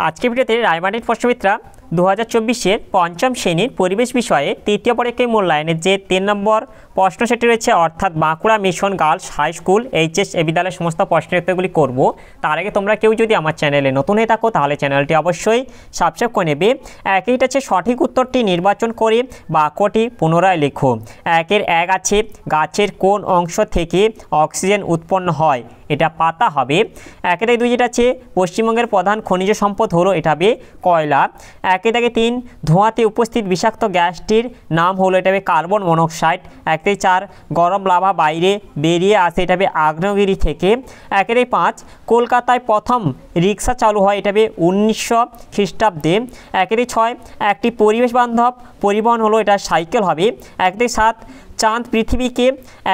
আজকের ভিডিওতে রায়মার্টিন প্রশ্নবিদরা 2024-এর পঞ্চম শ্রেণীর পরিবেশ বিষয়ে তৃতীয় পরীক্ষায় মূল্যায়নের যে 3 নম্বর প্রশ্ন সেটি রয়েছে, অর্থাৎ Bankura mission girls high school HS এ বিদ্যালয়ের সমস্ত প্রশ্নের উত্তরগুলি করব। তার আগে তোমরা কেউ যদি আমার চ্যানেলে নতুন হয়ে থাকো তাহলে চ্যানেলটি অবশ্যই সাবস্ক্রাইব করে নেবে। একইটা আছে সঠিক উত্তরটি নির্বাচন করে বাক্যটি পুনরায় লেখো। 1-এর 1 আছে গাছের কোন অংশ থেকে অক্সিজেন উৎপন্ন হয়, এটা পাতা হবে। 1-এর 2 যেটা আছে পশ্চিমবঙ্গের প্রধান খনিজ সম্পদ হলো, এটা হবে কয়লা। 1-এর 3 ধোঁয়াতে উপস্থিত বিষাক্ত গ্যাসটির নাম হলো, এটা হবে কার্বন মনোক্সাইড। 1-এর 4 গরম লাভা বাইরে বেরিয়ে আসে, এটা হবে আগ্নেয়গিরি থেকে। 1-এর 5 কলকাতায় প্রথম রিক্সা চালু হয়, এটা হবে 1900 খ্রিস্টাব্দে। 1-এর 6 একটি পরিবেশ বান্ধব পরিবহন হলো, এটা সাইকেল হবে। 1-এর 7 চাঁদ পৃথিবীকে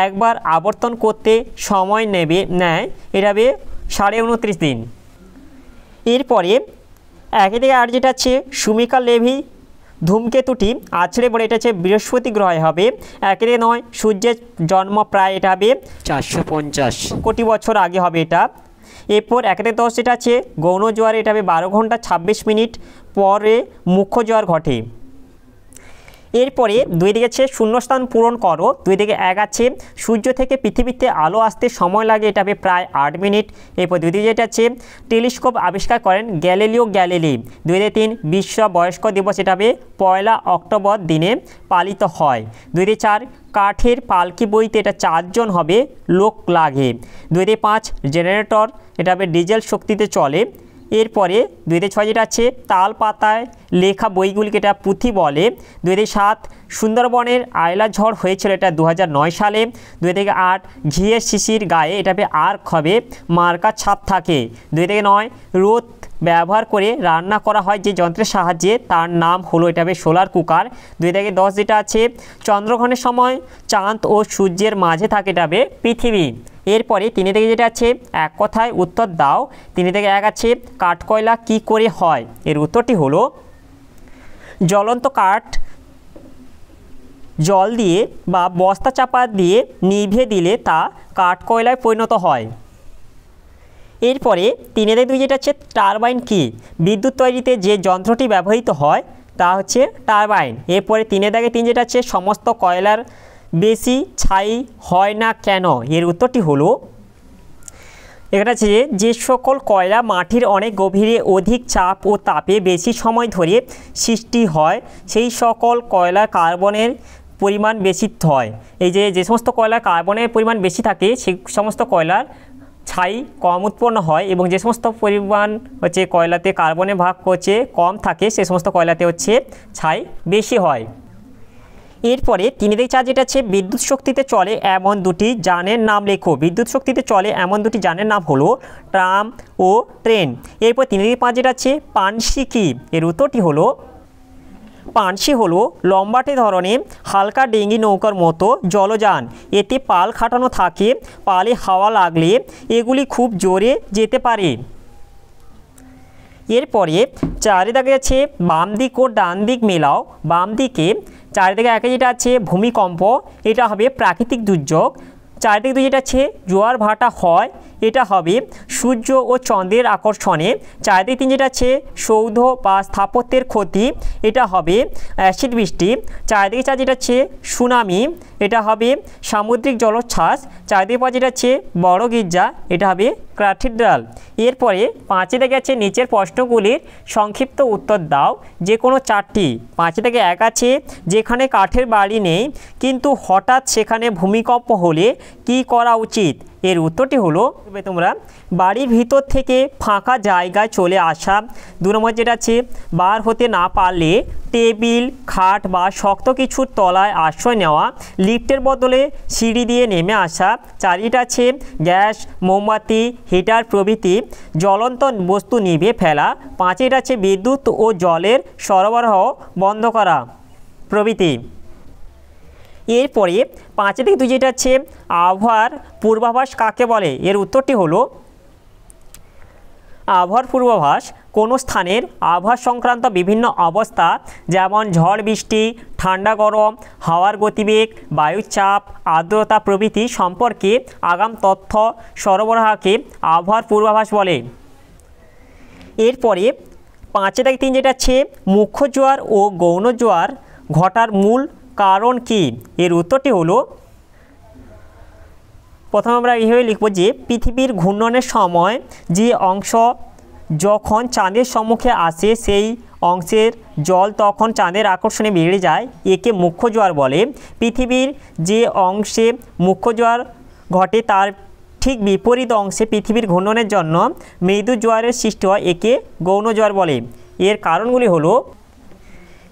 একবার আবর্তন করতে সময় নেয়, এটা হবে 29.5 দিন। এরপরে 1-এর 8 যেটা আছে সুমিকা লেভি ধূমকেতুটি আছড়ে পড়ে, এটা হচ্ছে বৃহস্পতি গ্রহে হবে। 1-এর 9 সূর্যের জন্ম প্রায়, এটা হবে 450 কোটি বছর আগে হবে এটা। এরপর 1-এর 10 যেটা আছে গৌণ জোয়ার, এটা হবে 12 ঘন্টা 26 মিনিট পরে মুখ্য জোয়ার ঘটে। এরপরে 2 দিকে আছে শূন্যস্থান পূরণ করো। 2 দিকে 1 আছে সূর্য থেকে পৃথিবীতে আলো আসতে সময় লাগে, এটা হবে প্রায় 8 মিনিট। এরপর 2 দিকে যেটা আছে টেলিস্কোপ আবিষ্কার করেন গ্যালিলিও গ্যালিলি। 2-এর 3 বিশ্ব বয়স্ক দিবস, এটা হবে 1 অক্টোবর দিনে পালিত হয়। 2-এর 4 কাঠের পালকি বইতে, এটা 4 জন হবে লোক লাগে। 2-এর 5 জেনারেটর, এটা হবে ডিজেল শক্তিতে চলে। এরপরে 2-এর 6 যেটা আছে তাল পাতায় লেখা বইগুলিকে এটা পুঁথি বলে। 2-এর 7 সুন্দরবনের আয়লা ঝড় হয়েছিল, এটা 2009 সালে। 2-এর 8 ঘিয়ের শিশির গায়ে, এটা হবে আর্ক হবে, মার্কার ছাপ থাকে। 2-এর 9 রোদ ব্যবহার করে রান্না করা হয় যে যন্ত্রের সাহায্যে, তার নাম হলো, এটা হবে সোলার কুকার। 2-এর 10 যেটা আছে চন্দ্রগ্রহণের সময় চাঁদ ও সূর্যের মাঝে থাকে, এটা হবে পৃথিবী। এরপরে 3 থেকে যেটা আছে এক কথায় উত্তর দাও। 3 থেকে 1 আছে কাঠকয়লা কি করে হয়, এর উত্তরটি হলো জ্বলন্ত কাঠ জল দিয়ে বা বস্তা চাপা দিয়ে নিভে দিলে তা কাঠকয়লায় পরিণত হয়। এরপরে 3 থেকে 2 যেটা আছে টারবাইন কি, বিদ্যুৎ তৈরিতে যে যন্ত্রটি ব্যবহৃত হয় তা হচ্ছে টারবাইন। এরপরে 3 থেকে 3 যেটা আছে সমস্ত কয়লার বেশি ছাই হয় না কেন, এর উত্তরটি হলো এটা আছে যে সকল কয়লা মাটির অনেক গভীরে অধিক চাপ ও তাপে বেশি সময় ধরে সৃষ্টি হয়, সেই সকল কয়লার কার্বনের পরিমাণ বেশি হয়। এই যে সমস্ত কয়লার কার্বনের পরিমাণ বেশি থাকে সেই সমস্ত কয়লার ছাই কম উৎপন্ন হয়, এবং যে সমস্ত পরিমাণ হচ্ছে কয়লাতে কার্বনের ভাগ হচ্ছে কম থাকে সে সমস্ত কয়লাতে হচ্ছে ছাই বেশি হয়। এরপরে 3 থেকে 4 যেটা আছে বিদ্যুৎ শক্তিতে চলে এমন দুটি যানের নাম লেখো। বিদ্যুৎ শক্তিতে চলে এমন দুটি যানের নাম হলো ট্রাম ও ট্রেন। এরপর 3 থেকে 5 যেটা আছে পানসি কি, এর উত্তরটি হলো পানসি হলো লম্বাটে ধরনের হালকা ডিঙি নৌকার মতো জলযান, এতে পাল খাটানো থাকে, পালে হাওয়া লাগলে এগুলি খুব জোরে যেতে পারে। এরপরে 4 দাগে আছে বাম দিক ও ডান দিক মেলাও। বাম দিকে 4 থেকে 1 যেটা আছে ভূমিকম্প, এটা হবে প্রাকৃতিক দুর্যোগ। 4 থেকে 2 যেটা আছে জোয়ার ভাটা হয়, এটা হবে সূর্য ও চন্দ্রের আকর্ষণে। 4 থেকে 3 যেটা আছে সৌধ বা স্থাপত্যের ক্ষতি, এটা হবে অ্যাসিড বৃষ্টি। 4 থেকে 4 যেটা আছে সুনামি, এটা হবে সামুদ্রিক জলোচ্ছ্বাস। 4 থেকে 5 যেটা আছে বড় গির্জা, এটা হবে ক্যাথিড্রাল। এরপরে 5 থেকে আছে নিচের প্রশ্নগুলির সংক্ষিপ্ত উত্তর দাও, যে কোনো 4টি। 5 থেকে 1 আছে যেখানে কাঠের বাড়ি নেই কিন্তু হঠাৎ সেখানে ভূমিকম্প হলে কি করা উচিত, এর উত্তরটি হলো তোমরা বাড়ির ভিতর থেকে ফাঁকা জায়গায় চলে আসা। 2 নম্বর যেটা আছে বার হতে না পারলে টেবিল খাট বা শক্ত কিছুর তলায় আশ্রয় নেওয়া, লিফটের বদলে সিঁড়ি দিয়ে নেমে আসা। 4 যেটা আছে গ্যাস মোমবাতি হিটার প্রভৃতি জ্বলন্ত বস্তু নিভে ফেলা। 5 যেটা আছে বিদ্যুৎ ও জলের সরবরাহ বন্ধ করা প্রভৃতি। এরপরে 5 থেকে 2 যেটা আছে আবহাওয়ার পূর্বাভাস কাকে বলে, এর উত্তরটি হলো আবহাওয়ার পূর্বাভাস কোনো স্থানের আবহাওয়া সংক্রান্ত বিভিন্ন অবস্থা যেমন ঝড় বৃষ্টি, ঠান্ডা গরম, হাওয়ার গতিবেগ, বায়ুর চাপ, আর্দ্রতা প্রভৃতি সম্পর্কে আগাম তথ্য সরবরাহকে আবহাওয়ার পূর্বাভাস বলে। এরপরে 5-3 যেটা আছে মুখ্য জোয়ার ও গৌণ জোয়ার ঘটার মূল কারণ কি? এর উত্তরটি হলো, প্রথমে আমরা এইভাবে লিখব যে পৃথিবীর ঘূর্ণনের সময় যে অংশ যখন চাঁদের সম্মুখে আসে সেই অংশের জল তখন চাঁদের আকর্ষণে বেড়ে যায়, একে মুখ্য জোয়ার বলে। পৃথিবীর যে অংশে মুখ্য জোয়ার ঘটে তার ঠিক বিপরীত অংশে পৃথিবীর ঘূর্ণনের জন্য মৃদু জোয়ারের সৃষ্টি হয়, একে গৌণ জোয়ার বলে। এর কারণগুলি হলো,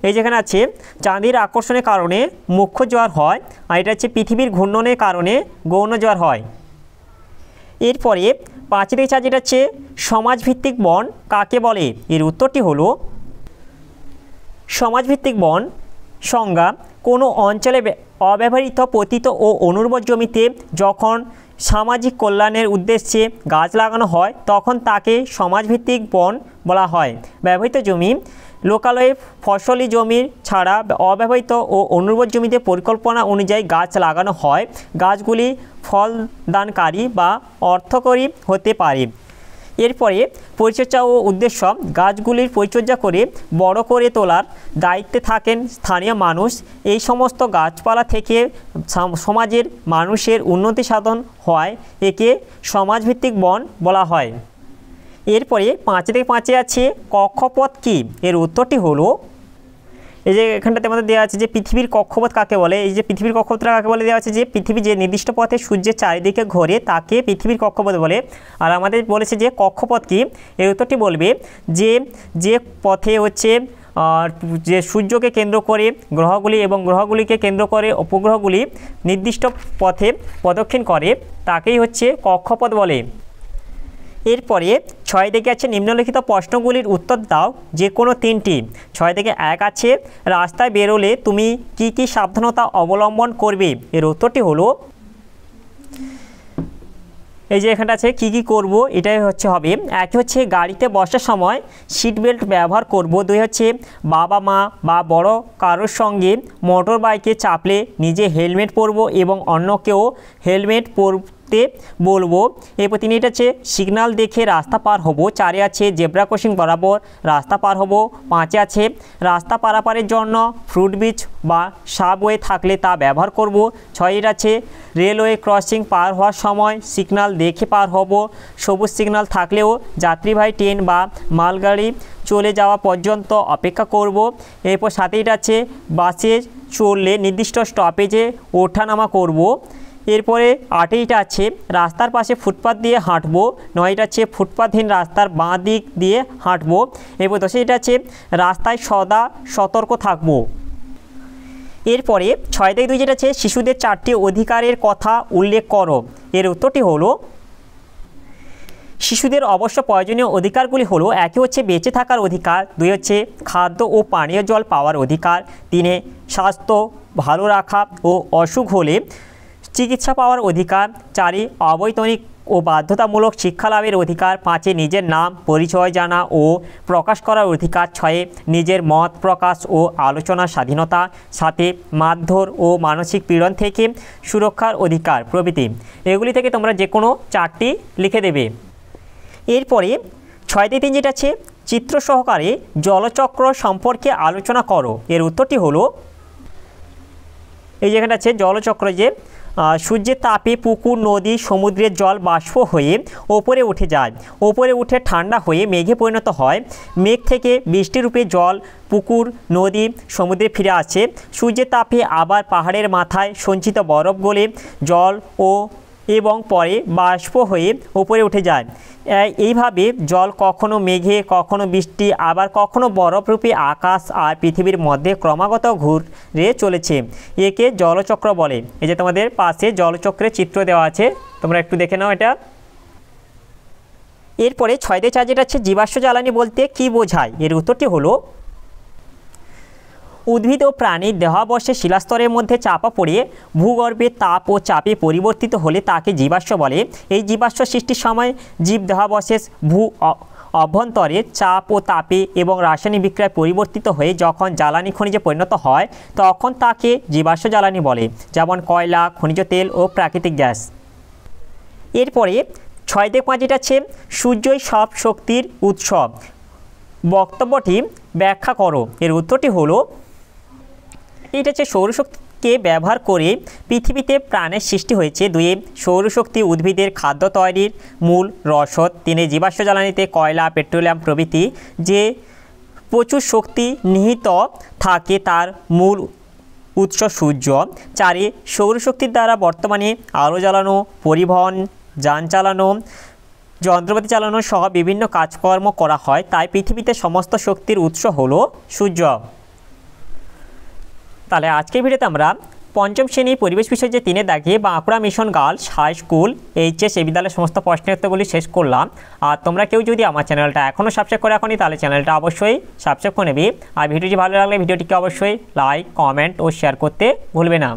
এই যেখানে আছে চাঁদের আকর্ষণের কারণে মুখ্য জোয়ার হয়, আর এটা হচ্ছে পৃথিবীর ঘূর্ণনের কারণে গৌণ জোয়ার হয়। এরপরে 5-4 যেটা হচ্ছে সমাজভিত্তিক বন কাকে বলে? এর উত্তরটি হলো, সমাজভিত্তিক বন সংজ্ঞা কোনো অঞ্চলে অব্যবহৃত পতিত ও অনুর্বর জমিতে যখন সামাজিক কল্যাণের উদ্দেশ্যে গাছ লাগানো হয় তখন তাকে সমাজভিত্তিক বন বলা হয়। ব্যবহৃত জমি লোকালয়ে ফসলি জমি ছাড়া অব্যবহৃত ও অনুর্বর জমিতে পরিকল্পনা অনুযায়ী গাছ লাগানো হয়। গাছগুলি ফলদানকারী বা অর্থকরী হতে পারে। এরপরে পরিচর্যা ও উদ্দেশ্য, গাছগুলির পরিচর্যা করে বড় করে তোলার দায়িত্বে থাকেন স্থানীয় মানুষ। এই সমস্ত গাছপালা থেকে সমাজের মানুষের উন্নতি সাধন হয়, একে সমাজভিত্তিক বন বলা হয়। এরপরে 5-5 আছে কক্ষপথ কি? এর উত্তরটি হলো, এই যে এখানটাতে আমাদের দেওয়া আছে যে পৃথিবীর কক্ষপথ কাকে বলে। এই যে পৃথিবীর কক্ষপথটা কাকে বলে দেওয়া আছে যে পৃথিবী যে নির্দিষ্ট পথে সূর্যের চারিদিকে ঘোরে তাকে পৃথিবীর কক্ষপথ বলে। আর আমাদের বলেছে যে কক্ষপথ কি, এর উত্তরটি বলবে যে পথে হচ্ছে যে সূর্যকে কেন্দ্র করে গ্রহগুলি এবং গ্রহগুলিকে কেন্দ্র করে উপগ্রহগুলি নির্দিষ্ট পথে প্রদক্ষিণ করে তাকেই হচ্ছে কক্ষপথ বলে। এরপরে 6 আছে নিম্নলিখিত প্রশ্নগুলির উত্তর দাও যে কোনো 3টি। 6-1 আছে রাস্তায় বেরোলে তুমি কি কি সাবধানতা অবলম্বন করবে? এর উত্তরটি হলো, এই যে এখানটা আছে কি কি করব, এটাই হবে 1 হচ্ছে গাড়িতে বসার সময় সিট বেল্ট ব্যবহার করব। 2 হচ্ছে বাবা মা বা বড় কারোর সঙ্গে মোটর বাইকে চাপলে নিজে হেলমেট পরব এবং অন্যকেও হেলমেট পরতে বলবো। এরপর 3 এটা আছে সিগন্যাল দেখে রাস্তা পার হব। 4 আছে জেব্রা ক্রসিং বরাবর রাস্তা পার হব। 5 আছে রাস্তা পারাপারের জন্য ফুটব্রিজ বা সাবওয়ে থাকলে তা ব্যবহার করব। 6 আছে রেলওয়ে ক্রসিং পার হওয়ার সময় সিগন্যাল দেখে পার হব। সবুজ সিগন্যাল থাকলেও যাত্রীবাহী ট্রেন বা মালগাড়ি চলে যাওয়া পর্যন্ত অপেক্ষা করব। এরপর 7 আছে বাসে চললে নির্দিষ্ট স্টপেজে ওঠানামা করব। এরপরে 8 আছে রাস্তার পাশে ফুটপাথ দিয়ে হাঁটবো। 9 আছে ফুটপাথহীন রাস্তার বাঁ দিক দিয়ে হাঁটবো। এরপর 10 আছে রাস্তায় সদা সতর্ক থাকবো। এরপরে 6-2 যেটা আছে শিশুদের 4টি অধিকারের কথা উল্লেখ করো। এর উত্তরটি হলো, শিশুদের অবশ্য প্রয়োজনীয় অধিকারগুলি হলো 1 হচ্ছে বেঁচে থাকার অধিকার, 2 হচ্ছে খাদ্য ও পানীয় জল পাওয়ার অধিকার, 3 স্বাস্থ্য ভালো রাখা ও অসুখ হলে চিকিৎসা পাওয়ার অধিকার, 4 অবৈতনিক ও বাধ্যতামূলক শিক্ষা লাভের অধিকার, 5 নিজের নাম পরিচয় জানা ও প্রকাশ করার অধিকার, 6 নিজের মত প্রকাশ ও আলোচনার স্বাধীনতা, 7 মারধর ও মানসিক পীড়ন থেকে সুরক্ষার অধিকার প্রভৃতি। এগুলি থেকে তোমরা যে কোনো 4টি লিখে দেবে। এরপরে 6-3 যেটা আছে চিত্র সহকারে জলচক্র সম্পর্কে আলোচনা করো। এর উত্তরটি হলো, এই যেখানে আছে জলচক্র যে সূর্যের তাপে পুকুর নদী সমুদ্রের জল বাষ্প হয়ে ওপরে উঠে যায়, ওপরে উঠে ঠান্ডা হয়ে মেঘে পরিণত হয়, মেঘ থেকে বৃষ্টিরূপে জল পুকুর নদী সমুদ্রে ফিরে আসে, সূর্যের তাপে আবার পাহাড়ের মাথায় সঞ্চিত বরফ গলে জল এবং পরে বাষ্প হয়ে ওপরে উঠে যায়। এইভাবে জল কখনো মেঘে কখনো বৃষ্টি আবার কখনো বরফরূপী আকাশ আর পৃথিবীর মধ্যে ক্রমাগত ঘুরে চলেছে, একে জলচক্র বলে। এই যে তোমাদের পাশে জলচক্রের চিত্র দেওয়া আছে, তোমরা একটু দেখে নাও এটা। এরপরে 6-4 যেটা আছে জীবাশ্ম জ্বালানি বলতে কি বোঝায়? এর উত্তরটি হলো, উদ্ভিদ ও প্রাণীর দেহাবশেষ শিলাস্তরের মধ্যে চাপা পড়ে ভূগর্ভে তাপ ও চাপে পরিবর্তিত হলে তাকে জীবাশ্ম বলে। এই জীবাশ্ম সৃষ্টির সময় জীব দেহাবশেষ অভ্যন্তরে চাপ ও তাপে এবং রাসায়নিক বিক্রিয়ায় পরিবর্তিত হয়ে যখন জ্বালানি খনিজে পরিণত হয় তখন তাকে জীবাশ্ম জ্বালানি বলে, যেমন কয়লা, খনিজ তেল ও প্রাকৃতিক গ্যাস। এরপরে 6-5 যেটা আছে সূর্যই সব শক্তির উৎস। বক্তব্যটি ব্যাখ্যা করো। এর উত্তরটি হলো এটা হচ্ছে সৌরশক্তিকে ব্যবহার করে পৃথিবীতে প্রাণের সৃষ্টি হয়েছে। 2 সৌরশক্তি উদ্ভিদের খাদ্য তৈরির মূল রসদ। 3 জীবাশ্ম জ্বালানিতে কয়লা, পেট্রোলিয়াম প্রভৃতি যে প্রচুর শক্তি নিহিত থাকে তার মূল উৎস সূর্য। 4 সৌরশক্তির দ্বারা বর্তমানে আলো জ্বালানো, পরিবহন, যান চালানো, যন্ত্রপাতি চালানো সহ বিভিন্ন কাজকর্ম করা হয়, তাই পৃথিবীতে সমস্ত শক্তির উৎস হলো সূর্য। তাহলে আজকের ভিডিওতে আমরা পঞ্চম শ্রেণী পরিবেশ বিষয় যে 3 দাগে Bankura mission girls high school HS এ বিদ্যালয়ের সমস্ত প্রশ্নের উত্তরগুলি শেষ করলাম। আর তোমরা কেউ যদি আমার চ্যানেলটা এখনও সাবস্ক্রাইব করে রাখোনি তাহলে চ্যানেলটা অবশ্যই সাবস্ক্রাইব করে নেবে। আর ভিডিওটি ভালো লাগলে ভিডিওটিকে অবশ্যই লাইক, কমেন্ট ও শেয়ার করতে ভুলবে না।